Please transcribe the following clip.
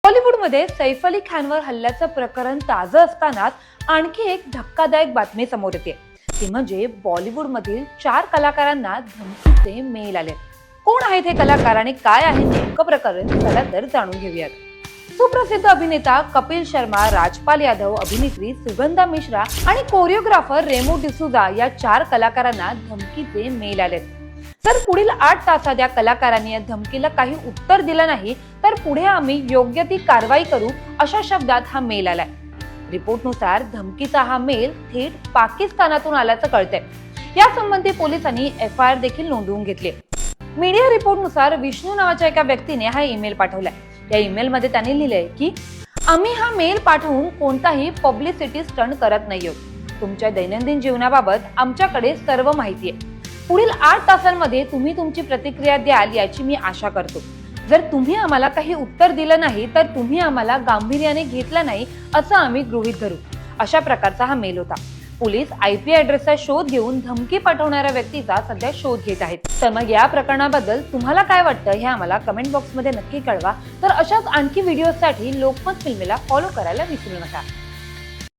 बॉलिवूडमध्ये सैफ अली खानवर हल्ल्याचं प्रकरण ताजं असतानाच आणखी एक धक्कादायक बातमी समोर येते। ती म्हणजे बॉलिवूडमधील 4 कलाकारांना धमकीचे मेल आले। कोण आहेत हे कलाकार आणि काय आहे नेमकं प्रकरण, चला तर जाणून घेऊयात। सुप्रसिद्ध अभिनेता कपिल शर्मा, राजपाल यादव, अभिनेत्री सुगंधा मिश्रा आणि कोरिओग्राफर रेमो डिसूजा या 4 कलाकारांना धमकीचे मेल आलेत। तर पुढील 8 तासात या कलाकारांनी या धमकीला काही उत्तर दिलं नाही तर पुढे आम्ही योग्य ती कारवाई करू, अशा शब्दात हा मेल आलाय। रिपोर्टनुसार धमकीचा हा मेल थेट पाकिस्तानातून आल्याचं कळतंय। यासंबंधी पोलिसांनी FIR देखील नोंदवून घेतली। मीडिया रिपोर्टनुसार विष्णू नावाच्या एका व्यक्तीने हा ईमेल पाठवलाय। या ईमेल मध्ये त्यांनी लिहिलंय की आम्ही हा मेल पाठवून कोणताही पब्लिसिटी स्टंट करत नाहीयोत। तुमच्या दैनंदिन जीवनाबाबत आमच्याकडे सर्व माहिती आहे। पुढील 8 तासांमध्ये तुम्ही तुमची प्रतिक्रिया द्याल याची मी आशा करतो। जर तुम्ही आम्हाला काही उत्तर दिलं नाही तर तुम्ही आम्हाला गांभीर्याने घेतलं नाही असं आम्ही गृहीत धरू, अशा प्रकारचा हा मेल होता। पोलीस IP ॲड्रेसचा शोध घेऊन धमकी पाठवणाऱ्या व्यक्तीचा सध्या शोध घेत आहेत। तर मग या प्रकरणाबद्दल तुम्हाला काय वाटतं हे आम्हाला कमेंट बॉक्समध्ये नक्की कळवा। तर अशाच आणखी व्हिडिओसाठी लोकमत फिल्मीला फॉलो करायला विसरू नका।